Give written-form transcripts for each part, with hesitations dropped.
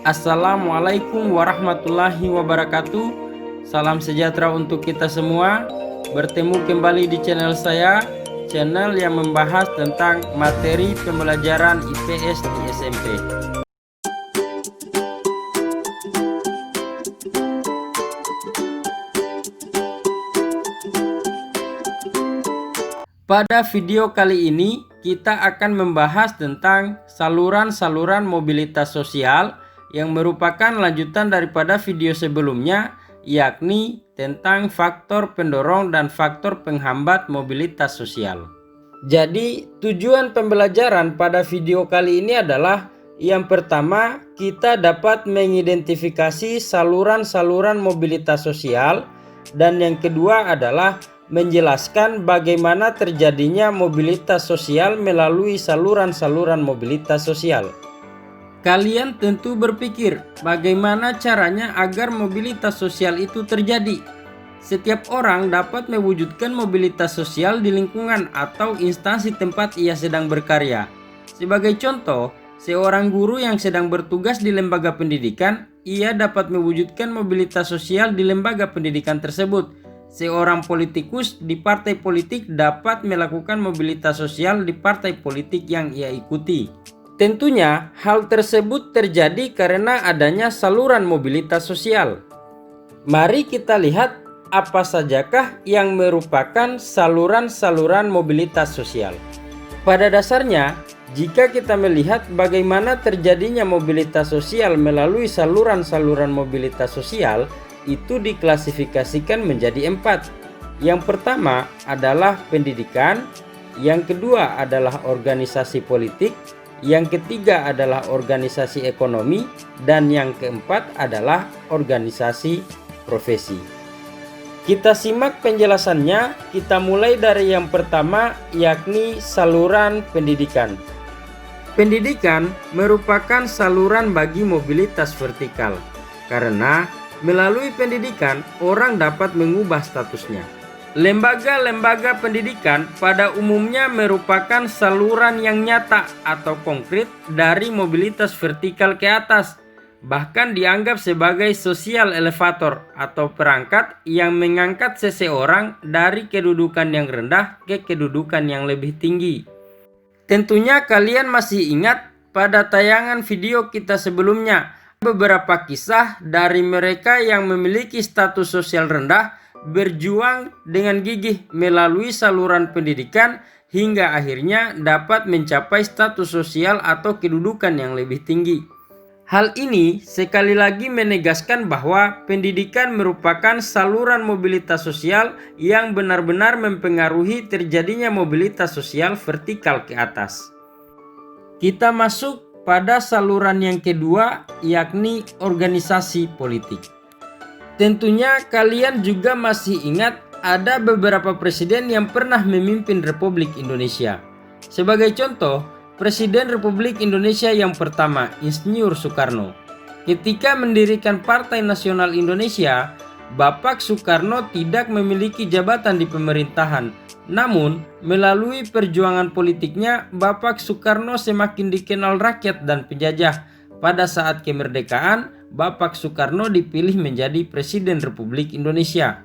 Assalamualaikum warahmatullahi wabarakatuh. Salam sejahtera untuk kita semua. Bertemu kembali di channel saya, channel yang membahas tentang materi pembelajaran IPS di SMP. Pada video kali ini kita akan membahas tentang saluran-saluran mobilitas sosial yang merupakan lanjutan daripada video sebelumnya, yakni tentang faktor pendorong dan faktor penghambat mobilitas sosial. Jadi tujuan pembelajaran pada video kali ini adalah yang pertama, kita dapat mengidentifikasi saluran-saluran mobilitas sosial, dan yang kedua adalah menjelaskan bagaimana terjadinya mobilitas sosial melalui saluran-saluran mobilitas sosial. Kalian tentu berpikir bagaimana caranya agar mobilitas sosial itu terjadi. Setiap orang dapat mewujudkan mobilitas sosial di lingkungan atau instansi tempat ia sedang berkarya. Sebagai contoh, seorang guru yang sedang bertugas di lembaga pendidikan, ia dapat mewujudkan mobilitas sosial di lembaga pendidikan tersebut. Seorang politikus di partai politik dapat melakukan mobilitas sosial di partai politik yang ia ikuti. Tentunya hal tersebut terjadi karena adanya saluran mobilitas sosial. Mari kita lihat apa sajakah yang merupakan saluran-saluran mobilitas sosial. Pada dasarnya, jika kita melihat bagaimana terjadinya mobilitas sosial melalui saluran-saluran mobilitas sosial, itu diklasifikasikan menjadi 4. Yang pertama adalah pendidikan, yang kedua adalah organisasi politik, yang ketiga adalah organisasi ekonomi, dan yang keempat adalah organisasi profesi. Kita simak penjelasannya. Kita mulai dari yang pertama, yakni saluran pendidikan. Pendidikan merupakan saluran bagi mobilitas vertikal, karena melalui pendidikan, orang dapat mengubah statusnya. Lembaga-lembaga pendidikan pada umumnya merupakan saluran yang nyata atau konkret dari mobilitas vertikal ke atas, bahkan dianggap sebagai social elevator atau perangkat yang mengangkat seseorang dari kedudukan yang rendah ke kedudukan yang lebih tinggi. Tentunya kalian masih ingat pada tayangan video kita sebelumnya, beberapa kisah dari mereka yang memiliki status sosial rendah berjuang dengan gigih melalui saluran pendidikan hingga akhirnya dapat mencapai status sosial atau kedudukan yang lebih tinggi. Hal ini sekali lagi menegaskan bahwa pendidikan merupakan saluran mobilitas sosial yang benar-benar mempengaruhi terjadinya mobilitas sosial vertikal ke atas. Kita masuk pada saluran yang kedua, yakni organisasi politik. Tentunya kalian juga masih ingat ada beberapa presiden yang pernah memimpin Republik Indonesia. Sebagai contoh, Presiden Republik Indonesia yang pertama, Insinyur Soekarno. Ketika mendirikan Partai Nasional Indonesia, Bapak Soekarno tidak memiliki jabatan di pemerintahan. Namun, melalui perjuangan politiknya, Bapak Soekarno semakin dikenal rakyat dan penjajah. Pada saat kemerdekaan, Bapak Soekarno dipilih menjadi Presiden Republik Indonesia.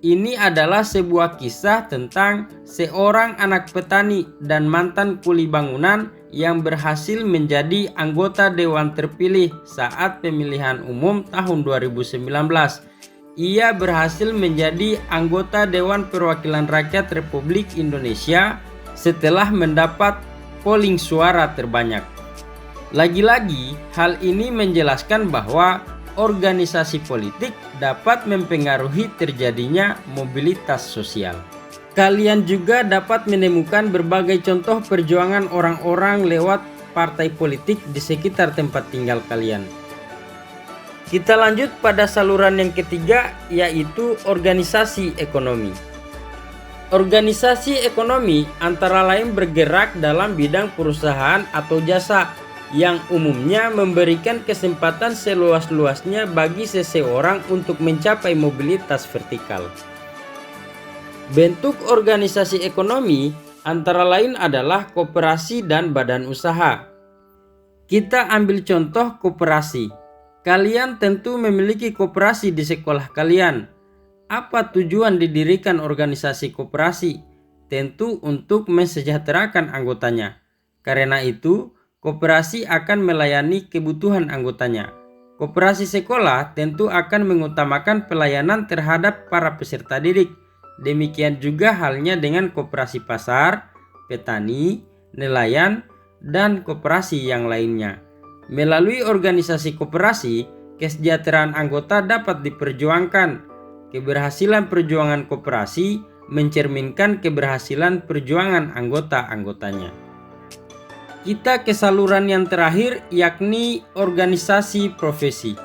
Ini adalah sebuah kisah tentang seorang anak petani dan mantan kuli bangunan yang berhasil menjadi anggota Dewan terpilih saat pemilihan umum tahun 2019. Ia berhasil menjadi anggota Dewan Perwakilan Rakyat Republik Indonesia setelah mendapat polling suara terbanyak. Lagi-lagi, hal ini menjelaskan bahwa organisasi politik dapat mempengaruhi terjadinya mobilitas sosial. Kalian juga dapat menemukan berbagai contoh perjuangan orang-orang lewat partai politik di sekitar tempat tinggal kalian. Kita lanjut pada saluran yang ketiga, yaitu organisasi ekonomi. Organisasi ekonomi antara lain bergerak dalam bidang perusahaan atau jasa yang umumnya memberikan kesempatan seluas-luasnya bagi seseorang untuk mencapai mobilitas vertikal. Bentuk organisasi ekonomi antara lain adalah koperasi dan badan usaha. Kita ambil contoh koperasi. Kalian tentu memiliki koperasi di sekolah kalian. Apa tujuan didirikan organisasi koperasi? Tentu untuk mensejahterakan anggotanya. Karena itu, koperasi akan melayani kebutuhan anggotanya. Koperasi sekolah tentu akan mengutamakan pelayanan terhadap para peserta didik. Demikian juga halnya dengan koperasi pasar, petani, nelayan, dan koperasi yang lainnya. Melalui organisasi koperasi, kesejahteraan anggota dapat diperjuangkan. Keberhasilan perjuangan koperasi mencerminkan keberhasilan perjuangan anggota-anggotanya. Kita ke saluran yang terakhir, yakni organisasi profesi.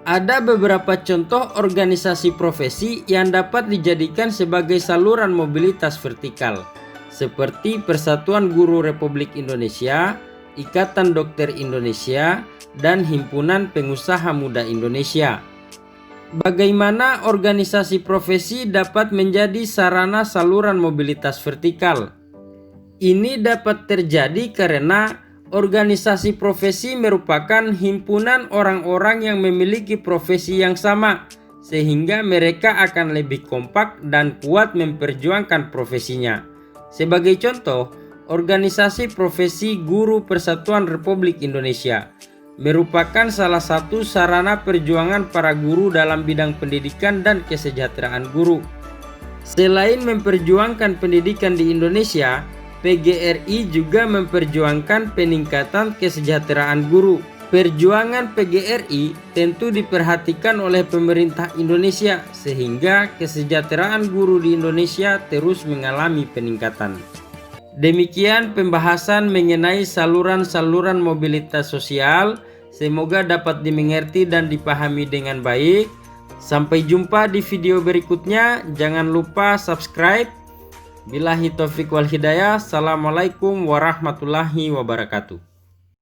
Ada beberapa contoh organisasi profesi yang dapat dijadikan sebagai saluran mobilitas vertikal, seperti Persatuan Guru Republik Indonesia, Ikatan Dokter Indonesia, dan Himpunan Pengusaha Muda Indonesia. Bagaimana organisasi profesi dapat menjadi sarana saluran mobilitas vertikal? Ini dapat terjadi karena organisasi profesi merupakan himpunan orang-orang yang memiliki profesi yang sama, sehingga mereka akan lebih kompak dan kuat memperjuangkan profesinya. Sebagai contoh, organisasi profesi Guru Persatuan Republik Indonesia merupakan salah satu sarana perjuangan para guru dalam bidang pendidikan dan kesejahteraan guru. Selain memperjuangkan pendidikan di Indonesia, PGRI juga memperjuangkan peningkatan kesejahteraan guru. Perjuangan PGRI tentu diperhatikan oleh pemerintah Indonesia sehingga kesejahteraan guru di Indonesia terus mengalami peningkatan. Demikian pembahasan mengenai saluran-saluran mobilitas sosial. Semoga dapat dimengerti dan dipahami dengan baik. Sampai jumpa di video berikutnya. Jangan lupa subscribe. Billahi taufiq wal hidayah. Assalamualaikum warahmatullahi wabarakatuh.